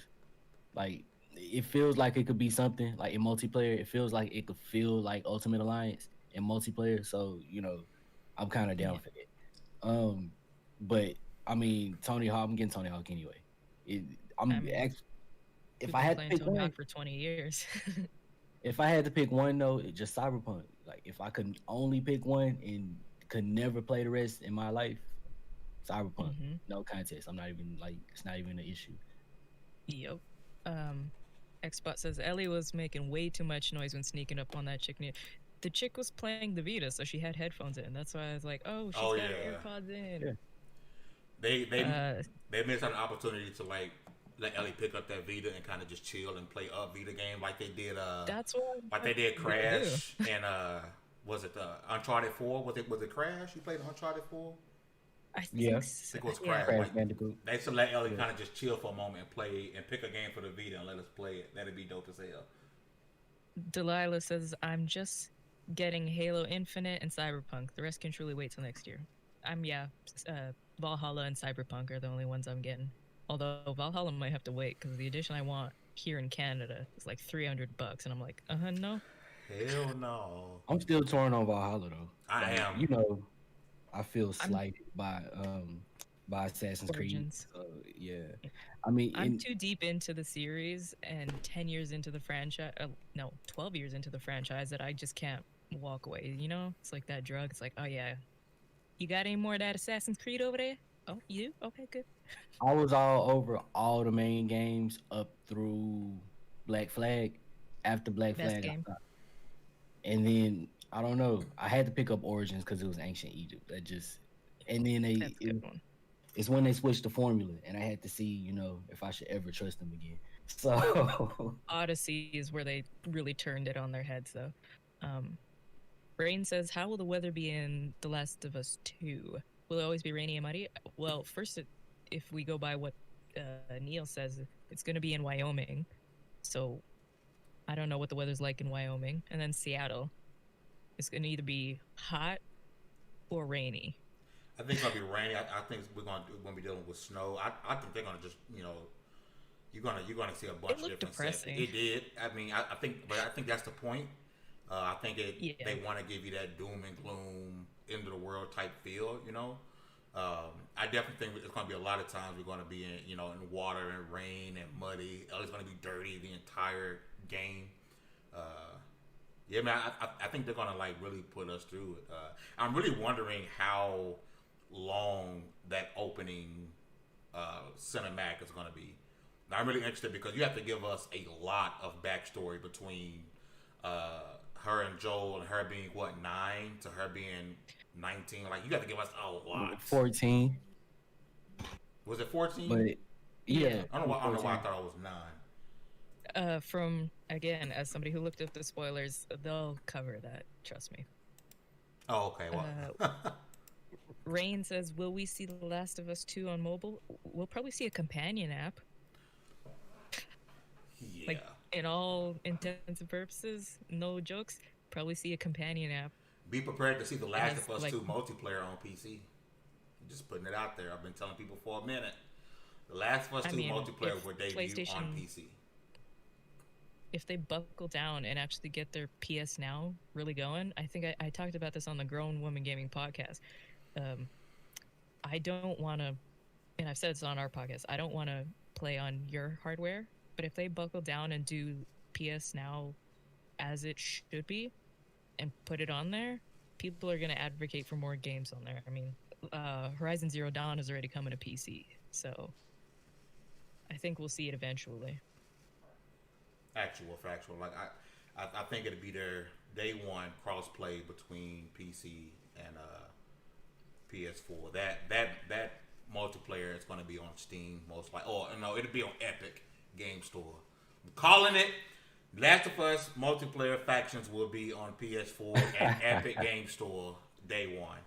Like, it feels like it could be something like in multiplayer. It feels like it could feel like Ultimate Alliance in multiplayer. So I'm kind of down for that. But I mean, Tony Hawk. I'm getting Tony Hawk anyway. If I had to pick Tony one Hawk for 20 years. If I had to pick one though, it's just Cyberpunk. Like if I could only pick one and could never play the rest in my life. Cyberpunk, no contest. I'm not even it's not even an issue. Yep. Xbot says Ellie was making way too much noise when sneaking up on that chick. The chick was playing the Vita, so she had headphones in. That's why I was like, oh, she's got her AirPods in. Yeah. They missed an opportunity to let Ellie pick up that Vita and kind of just chill and play a Vita game like they did. That's what. Like they did Crash and was it Uncharted 4? Was it Crash? You played Uncharted 4? I think it was Crash. They should let Ellie kind of just chill for a moment and play and pick a game for the Vita and let us play it. That'd be dope as hell. Delilah says, I'm just getting Halo Infinite and Cyberpunk. The rest can truly wait till next year. Valhalla and Cyberpunk are the only ones I'm getting. Although Valhalla might have to wait because the edition I want here in Canada is like $300, and I'm like, no. Hell no. I'm still torn on Valhalla though. I am. You know, I feel slighted by Assassin's Origins. Creed. So, yeah, I mean, I'm too deep into the series and 10 years into the franchise. No, 12 years into the franchise that I just can't walk away. You know, it's like that drug. It's like, oh yeah, you got any more of that Assassin's Creed over there? Oh, you? Okay, good. I was all over all the main games up through Black Flag. After Black Best Flag, game. and then I don't know. I had to pick up Origins because it was ancient Egypt. And then That's a good one. it's when they switched the formula, and I had to see, if I should ever trust them again. So Odyssey is where they really turned it on their heads, though. Rain says, "How will the weather be in The Last of Us 2? Will it always be rainy and muddy?" Well, first, if we go by what Neil says, it's going to be in Wyoming. So I don't know what the weather's like in Wyoming. And then Seattle. It's going to either be hot or rainy. I think it's gonna be rainy. I think we're gonna be dealing with snow. I think they're gonna just you're gonna see a bunch of different sets. It did. I mean, I think that's the point. I think they want to give you that doom and gloom, end of the world type feel. I definitely think it's gonna be a lot of times we're gonna be in in water and rain and muddy. It's gonna be dirty the entire game. Yeah, man. I think they're gonna like really put us through it. I'm really wondering how long that opening cinematic is going to be. Now, I'm really interested because you have to give us a lot of backstory between her and Joel, and her being 9 to her being 19. Like, you got to give us a lot. 14. Was it 14? But yeah, I don't know why I thought it was 9. From, again, as somebody who looked up the spoilers, they'll cover that. Trust me. Oh, okay. Well. Rain says, "Will we see The Last of Us 2 on mobile? We'll probably see a companion app." Yeah. Like, in all intents and purposes, no jokes, probably see a companion app. Be prepared to see The Last of Us 2 multiplayer on PC. I'm just putting it out there. I've been telling people for a minute. The Last of Us 2 multiplayer will debut on PC. If they buckle down and actually get their PS Now really going, I think I talked about this on the Grown Woman Gaming podcast. I don't want to, and I've said this on our podcast, I don't want to play on your hardware, but if they buckle down and do PS Now as it should be and put it on there, people are going to advocate for more games on there. I mean, Horizon Zero Dawn is already coming to PC, so I think we'll see it eventually. Factual. Like I think it'll be their day one cross-play between PC and PS4. That multiplayer is going to be on Steam most likely. Oh no, it'll be on Epic Game Store. I'm calling it. Last of Us multiplayer factions will be on PS4 and Epic Game Store day one.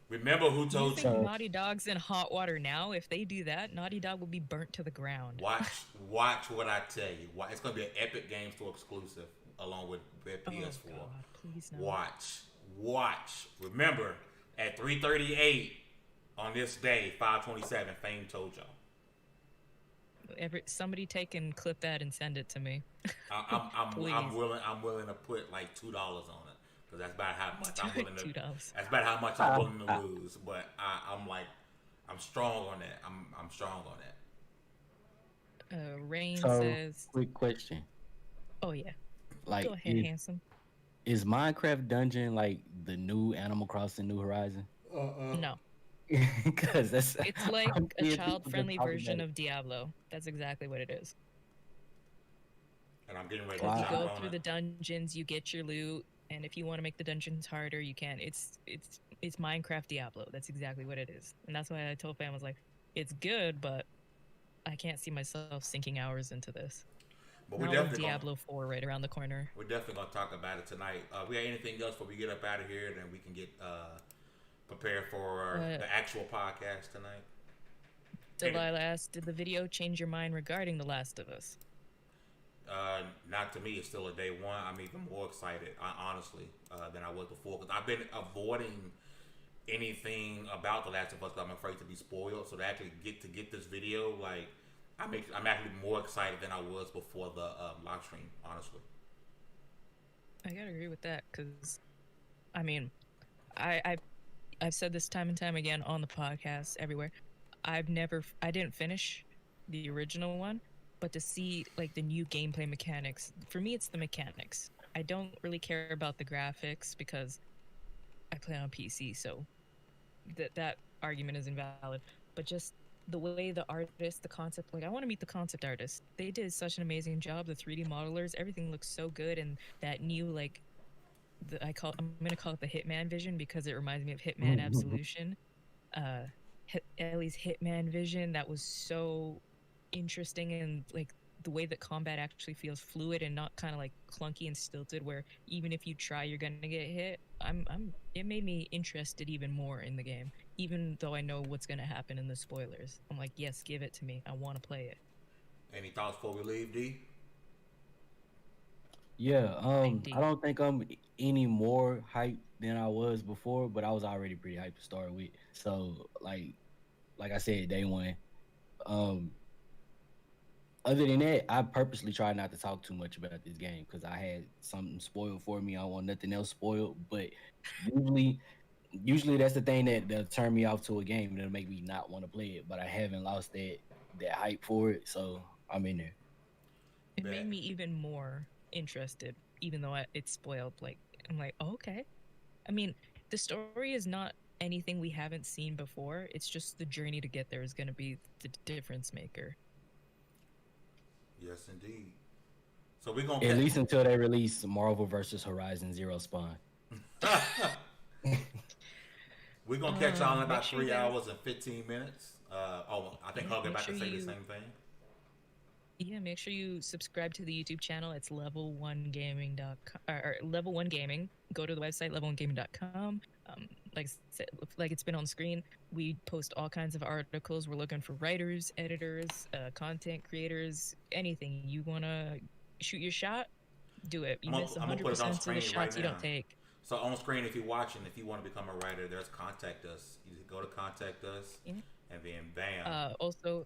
Remember who told you? Naughty Dog's in hot water now. If they do that, Naughty Dog will be burnt to the ground. Watch what I tell you. It's going to be an Epic Game Store exclusive along with PS4. Oh, God, please no. Watch. Remember, at 3:38 on this day, 5/27, Fame told y'all. Somebody take and clip that and send it to me. I'm willing to put like $2 on it. Because that's about how much I'm willing to. That's about how much I'm willing to lose. But I'm strong on that. I'm strong on that. Rain says. Quick question. Oh yeah. Like, go ahead, handsome. Is Minecraft Dungeon like the new Animal Crossing New Horizon? No. Because it's like a child-friendly version of Diablo. That's exactly what it is. And I'm getting ready to go through the dungeons. You get your loot. And if you want to make the dungeons harder, you can. It's Minecraft Diablo. That's exactly what it is. And that's why I told fam, I was like, it's good, but I can't see myself sinking hours into this. But we're definitely Diablo 4 right around the corner. We're definitely going to talk about it tonight. We got anything else before we get up out of here, then we can get prepared for the actual podcast tonight? Delilah asked, did the video change your mind regarding The Last of Us? Not to me. It's still a day one. I'm even more excited, honestly, than I was before. Because I've been avoiding anything about The Last of Us, 'cause I'm afraid to be spoiled. So to actually get this video, like I'm actually more excited than I was before the live stream. Honestly, I gotta agree with that because, I mean, I've said this time and time again on the podcast everywhere. I didn't finish the original one, but to see like the new gameplay mechanics, for me, it's the mechanics. I don't really care about the graphics because I play on PC, so that argument is invalid. But just the way the artist, the concept, like I want to meet the concept artist. They did such an amazing job. The 3D modelers, everything looks so good, and that new like I'm gonna call it the Hitman vision because it reminds me of Hitman Absolution. Ellie's Hitman vision, that was so interesting, and like the way that combat actually feels fluid and not kind of like clunky and stilted where even if you try you're gonna get hit. It made me interested even more in the game, even though I know what's gonna happen in the spoilers. I'm like, yes, give it to me, I want to play it. any thoughts before we leave, D? Yeah, I don't think I'm any more hyped than I was before, but I was already pretty hyped to start with. So like I said, day one. Other than that, I purposely try not to talk too much about this game because I had something spoiled for me. I don't want nothing else spoiled. But usually that's the thing that'll turn me off to a game, that'll make me not want to play it. But I haven't lost that hype for it, so I'm in there. It made me even more interested, even though it's spoiled. Like I'm like, oh, okay. I mean, the story is not anything we haven't seen before. It's just the journey to get there is going to be the difference maker. Yes, indeed. So we're gonna at least until they release Marvel vs. Horizon Zero Spawn. We're gonna catch y'all in about 3 hours and 15 minutes. I think Hug about to say the same thing. Yeah, make sure you subscribe to the YouTube channel. It's Lv1 Gaming.com or Lv1 Gaming. Go to the website Lv1Gaming.com. Like it's been on screen, we post all kinds of articles. We're looking for writers, editors, content creators, anything. You wanna shoot your shot, do it. You miss 100% of the shots you don't take. So on screen, if you're watching, if you want to become a writer, there's contact us. You just go to contact us, and then bam. Also,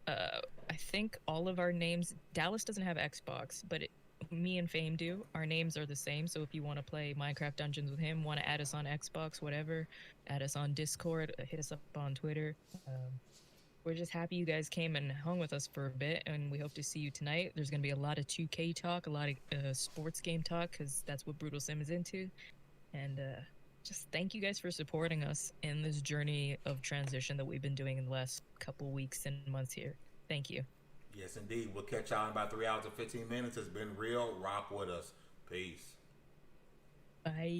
I think all of our names. Dallas doesn't have Xbox, but me and Fame do. Our names are the same. So if you want to play Minecraft Dungeons with him, want to add us on Xbox, whatever, add us on Discord, hit us up on Twitter. We're just happy you guys came and hung with us for a bit, and we hope to see you tonight. There's going to be a lot of 2K talk, a lot of sports game talk, because that's what Brutal Sim is into. And just thank you guys for supporting us in this journey of transition that we've been doing in the last couple weeks and months here. Thank you. Yes, indeed. We'll catch y'all in about 3 hours and 15 minutes. It's been real. Rock with us. Peace. Bye.